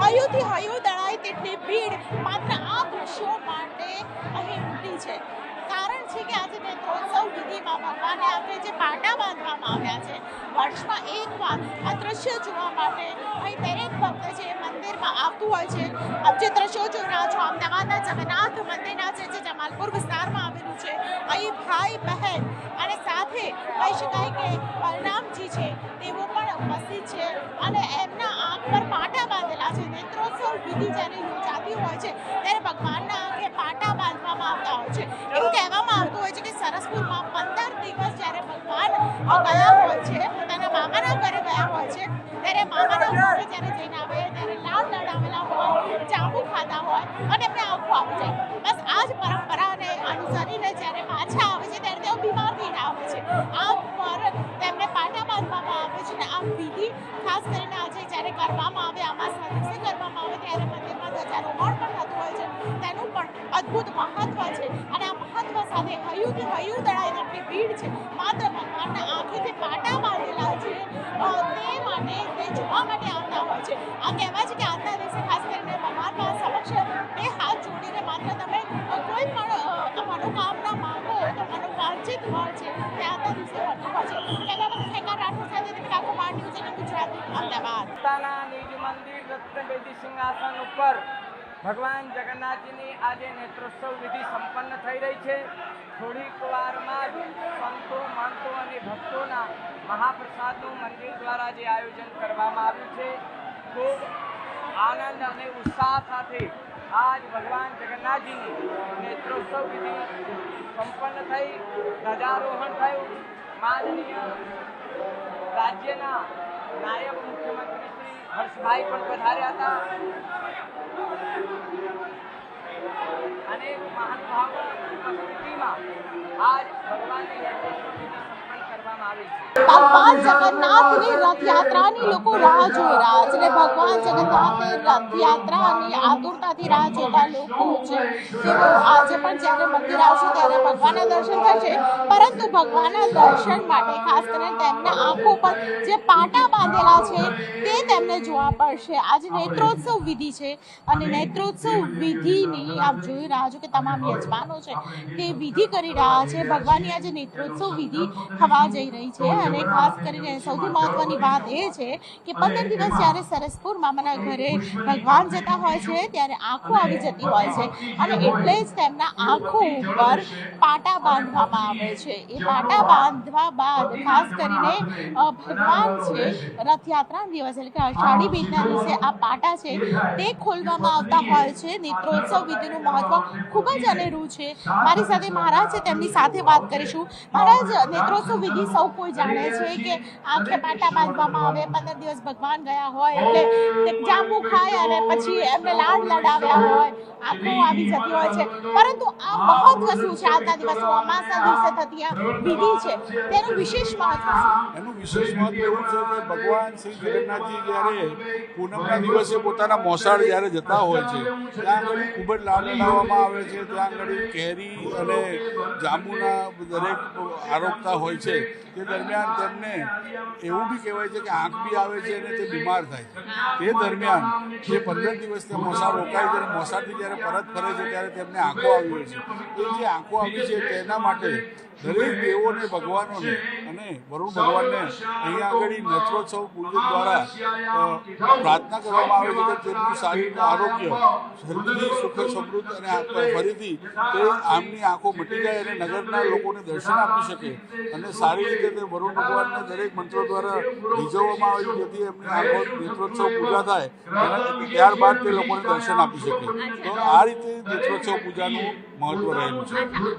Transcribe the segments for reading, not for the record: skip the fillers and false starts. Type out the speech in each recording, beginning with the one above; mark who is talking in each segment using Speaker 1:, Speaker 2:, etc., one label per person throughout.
Speaker 1: હૈયુંથી હૈયું દળાય તેટલી ભીડ માત્ર આ દ્રશ્યો માટે અહીં ઉમટી છે। કારણ છે કે આજે નેત્રોત્સવ વિધિમાં ભગવાનને આપણે જે પાટા બાંધવામાં આવ્યા છે, વર્ષમાં એકવાર આ દ્રશ્ય જોવા માટે અહીં દરેક ભક્ત છે મંદિરમાં આવતું હોય છે। આપ જે દ્રશ્યો જોઈ રહ્યા છો અમદાવાદના જગન્નાથ મંદિરના છે જે જમાલપુર વિસ્તારમાં આવેલું છે। અહીં ભાઈ બહેન અને સાથે કહી શકાય કે બલરામજી છે તેઓ પણ ઉપસ્થિત છે અને એમના આંખ પર પાટા બાંધેલા છે। નેત્રોત્સવ વિધિ જ્યારે યોજાતી હોય છે ત્યારે ભગવાનના આંખે પાટા બાંધવામાં આવતા હોય છે। એવું કહેવામાં આવતું હોય છે કે સરસપુરમાં 15 દિવસ જ્યારે ભગવાન ગયા હોય છે, પોતાના મામાના ઘરે ગયા હોય છે, ત્યારે મામાના ઘરે જ્યારે જઈને આવે ત્યારે લાડ લડાવેલા હોય, જાંબુ ખાધા હોય અને એમને આંખો આવી જાય। બસ આ જ પરંપરાને અનુસરીને જ્યારે પાછા આવે છે ત્યારે તેઓ બીમાર થઈને આવે છે। આંખ પર તેમને પાટા બાંધવામાં આવે છે અને આ વિધિ ખાસ કરીને આજે જ્યારે કરવામાં આવે, અમાસના દિવસે કરવામાં આવે ત્યારે મંદિરમાં ધ્વજારોહણ પણ થતું હોય છે। તેનું પણ અદ્ભુત મહત્વ છે અને આ મહત્વ સાથે હૈયુંથી હૈયું દળાય તેટલી ભીડ છે। માત્ર ભગવાનના આંખેથી પાટા બાંધેલા છે તે માટે તે જોવા માટે આવતા હોય છે। આ કહેવાય છે કે આજના દિવસે ખાસ કરીને ભગવાનના સમક્ષ બે હાથ જોડીને માત્ર તમે કોઈ પણ મનોકામના માંગો તો મનોવાંછિત હોય છે તે આજના દિવસે મળતું હોય છે। કેમેરામેન ખેકાર રાઠોડ સાથે દીપિકા કુમાર, ન્યૂઝ 18 ગુજરાતી, અમદાવાદ।
Speaker 2: પોતાના નિજ મંદિર રત્નવેદી સિંહાસન ઉપર ભગવાન જગન્નાથજીની આજે નેત્રોત્સવ વિધિ સંપન્ન થઈ રહી છે। થોડીક વારમાં જ સંતો, મહંતો અને ભક્તોના મહાપ્રસાદનું મંદિર દ્વારા જે આયોજન કરવામાં આવ્યું છે, ખૂબ આનંદ અને ઉત્સાહ સાથે આજ ભગવાન જગન્નાથજીની નેત્રોત્સવ વિધિ સંપન્ન થઈ, ધ્વજારોહણ થયું। માનનીય રાજ્યના નાયબ મુખ્યમંત્રી શ્રી હર્ષભાઈ પણ પધાર્યા હતા અને મહાનુભાવોની ઉપસ્થિતિમાં આજ ભગવાનની નેત્રોત્સવ વિધિ સંપન્ન કરવામાં આવી છે।
Speaker 1: ભગવાન જગન્નાથની રથયાત્રાની લોકો રાહ જોઈ રહ્યા છે અને ભગવાન જગન્નાથની રથયાત્રાની આતુરતાથી રાહ જોતા લોકો છે તેઓ આજે પણ જ્યારે મંદિર આવશે ત્યારે ભગવાનના દર્શન થશે, પરંતુ ભગવાનના દર્શન માટે ખાસ કરીને તેમના આંખો પર જે પાટા બાંધેલા છે તે તેમને જોવા પડશે। આજે નેત્રોત્સવ વિધિ છે અને નેત્રોત્સવ વિધિની આપ જોઈ રહ્યા છો કે તમામ યજમાનો છે તે વિધિ કરી રહ્યા છે। ભગવાનની આજે નેત્રોત્સવ વિધિ થવા જઈ રહી છે અને ખાસ કરીને સૌથી મહત્વની વાત એ છે કે 15 દિવસ જ્યારે સરસપુર મામાના ઘરે ભગવાન જતા હોય છે ત્યારે આંખો આવી જતી હોય છે અને એટલે જ તેમના આંખો ઉપર પાટા બાંધવામાં આવે છે। એ પાટા બાંધવા બાદ ખાસ કરીને ભગવાન છે રથયાત્રાના દિવસે એટલે કે અષાઢી બીજના દિવસે આ પાટા છે તે ખોલવામાં આવતા હોય છે। નેત્રોત્સવ વિધિનું મહત્વ ખૂબ જ અનેરું છે। મારી સાથે મહારાજ છે, તેમની સાથે વાત કરીશું। મહારાજ, નેત્રોત્સવ વિધિ સૌ કોઈ જાણે છે કે આંખે પાટા બાંધવામાં આવે, 15 દિવસ ભગવાન ગયા હોય એટલે જાંબુ ખાય અને પછી એમને લાડ લડાવ્યા હોય, આંખો આવી જતી હોય છે, પરંતુ આ મહત્વ શું છે? આજના દિવસો અમાસના દિવસે થતી આ વિધિ છે તેનું વિશેષ મહત્વ શું?
Speaker 3: એનું વિશેષ મહત્વ એવું છે કે ભગવાન શ્રી જગન્નાથજી જ્યારે પૂનમના દિવસે પોતાના મોસાળ જ્યારે જતા હોય છે ત્યાં આગળ ખૂબ જ લાડ લડાવવામાં આવે છે। ત્યાં આગળ કેરી અને જાંબુના દરેક આરોપતા હોય છે। તે દરમિયાન તેમને એવું બી કહેવાય છે કે આંખ બી આવે છે અને તે બીમાર થાય છે। તે દરમિયાન જે 15 દિવસ તે મોસાળ રોકાય છે અને મોસાળથી જ્યારે પરત ફરે છે ત્યારે તેમને આંખો આવી હોય છે। એ જે આંખો આવી છે તેના માટે દરેક દેવોને, ભગવાનોને અને વરુણ ભગવાનને અહીંયા આગળ નેત્રોત્સવ પૂજન દ્વારા પ્રાર્થના કરવામાં આવે છે કે તેમનું શારીરિક આરોગ્ય જલ્દી સુખ સમૃદ્ધ અને ફરીથી તે આમની આંખો મટી જાય અને નગરના લોકોને દર્શન આપી શકે અને સારી રીતે તે વરુણ ભગવાનને દરેક મંત્રો દ્વારા રીઝવવામાં આવે છે જેથી એમની આંખો નેત્રોત્સવ પૂજા થાય ત્યારબાદ તે લોકોને દર્શન આપી શકે। તો આ રીતે નેત્રોત્સવ પૂજાનું મહત્વ રહેલું છે।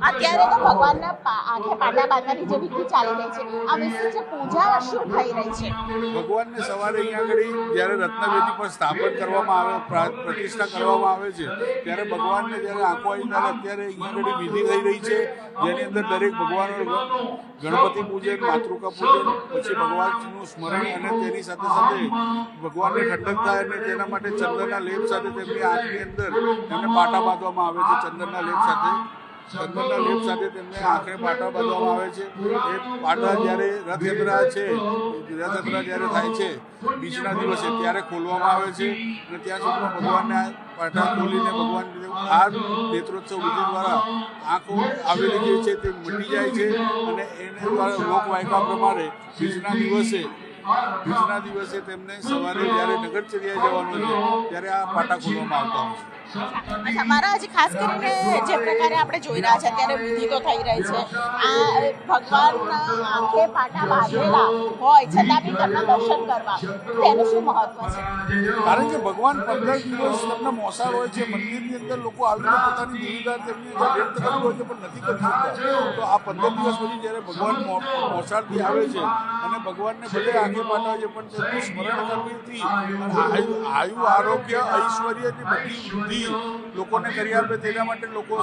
Speaker 1: અત્યારે તો ભગવાનના આંખે પાટા બાંધવાની જે વિધિ ચાલી રહી છે, આ વિશેષ પૂજા શું થઈ રહી છે?
Speaker 3: ભગવાનને સવારે અહીંયા આગળ જ્યારે રત્નવેદી પર સ્થાપન કરવામાં આવે, પ્રતિષ્ઠા કરવામાં આવે છે ત્યારે ભગવાનને જ્યારે આંખો આવી ત્યારે અત્યારે અહીંયા આગળ વિધિ થઈ રહી છે જેની અંદર દરેક ભગવાનો ગણપતિ પૂજન, માતૃકા પૂજન, પછી ભગવાનનું સ્મરણ અને તેની સાથે સાથે ભગવાનને ઠંડક થાય અને તેના માટે ચંદનના લેપ સાથે તેમની આંખની અંદર તેમને પાટા બાંધવામાં આવે છે ચંદનના લેપ સાથે। ચંદનના લેપ સાથે તેમને આંખે પાટા બાંધવામાં આવે છે. એ પાટા જ્યારે રથયાત્રા જ્યારે થાય છે બીજના દિવસે ત્યારે ખોલવામાં આવે છે અને ત્યાં સુધીમાં ભગવાનને પાટા ખોલીને ભગવાન આ નેત્રોત્સવ વિધિ દ્વારા આંખો આવેલી જે છે તે મટી જાય છે અને એને દ્વારા લોકવાયકા પ્રમાણે બીજના દિવસે તેમને સવારે જ્યારે નગરચર્યાએ જવાનું છે ત્યારે આ પાટા ખોલવામાં આવતા હોય છે.
Speaker 1: અચ્છા, મહારાજ ખાસ કરીને જે પ્રકારે આપણે જોઈ રહ્યા છે અત્યારે વિધિ તો થઈ રહી છે, આ ભગવાનના આંખે પાટા બાંધેલા હોય છતાં બી તેમના દર્શન કરવા, તેનું શું મહત્વ છે?
Speaker 3: કારણ કે ભગવાન 15 દિવસ તેમના મોસાળ હોય છે, મંદિરની અંદર લોકો આવીને પોતાની દેવીદાર તેમની વ્યક્ત કરવી હોય છે પણ નથી કરી શકતા. તો આ 15 દિવસ પછી જ્યારે ભગવાન મોસાળથી આવે છે અને ભગવાનને ભલે આંખે પાટા હોય છે પણ તેમનું સ્મરણ કરવાથી આયુ, આરોગ્ય, ઐશ્વર્યની બધી વૃદ્ધિ લોકોને કરી આપે. તેના માટે લોકો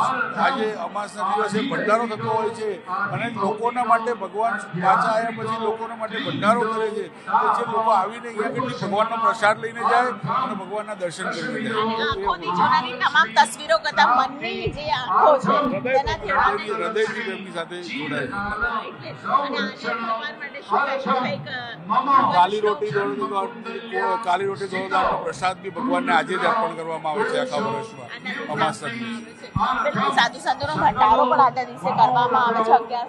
Speaker 3: આજે અમાસના દિવસે ભંડારો થતો હોય છે અને લોકોના માટે ભગવાન પાછા આવ્યા પછી લોકોના માટે ભંડારો કરે છે કે જે લોકો આવીને અહીંયા કેટલી ભગવાનનો પ્રસાદ લઈને જાય અને ભગવાનના દર્શન કરીને જાય.
Speaker 1: આંખોથી જોનારી તમામ તસવીરો કરતાં મનની જે આંખો છે તેનાથી
Speaker 3: હૃદયથી તેમની સાથે જોડાય છે.
Speaker 1: અને આજે ભગવાન માટે શું કંઈક
Speaker 3: કાલી રોટી દોડદારનો પ્રસાદ બી ભગવાનને આજે જ અર્પણ કરવામાં આવે છે આખા વર્ષમાં અમાસના દિવસે.
Speaker 1: બિલકુલ, સાધુ સંતોનો ભંડારો પણ આજના દિવસે કરવામાં આવે છે. 11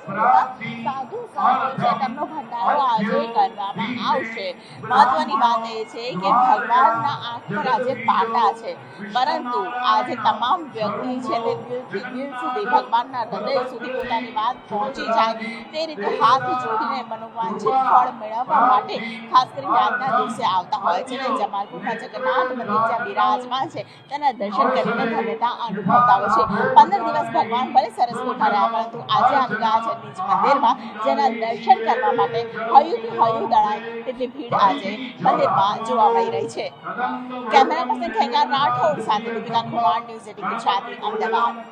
Speaker 1: સાધુ સંતો છે તેમનો ભંડારો આજે કરવામાં આવશે. મહત્વની વાત એ છે કે ભગવાનના આંખ પર આજે પાટા છે પરંતુ આજે તમામ વ્યક્તિ છે તે દિલથી દિલ સુધી ભગવાનના હૃદય સુધી પોતાની વાત પહોંચી જાય તે રીતે હાથ જોડીને મનોવાંછિત ફળ મેળવવા માટે ખાસ કરીને આજના દિવસે આવતા હોય છે અને જમાલપુરમાં જગન્નાથ મંદિર જ્યાં બિરાજમાન છે તેના દર્શન કરીને ધન્યતા અનુભવતા હોય છે. 15 દિવસ ભગવાન ભલે સરસ બેઠા રહ્યા પરંતુ આજે આવી ગયા છે નિજ મંદિરમાં, જેના દર્શન કરવા માટે હયુંથી હયું દળાય તેટલી ભીડ આજે મંદિરમાં જોવા મળી રહી છે. કેમેરા પર્સન ખેંગાર રાઠોડ સાથે દીપિકા કુમાર, ન્યૂઝ 18 ગુજરાતી, અમદાવાદ.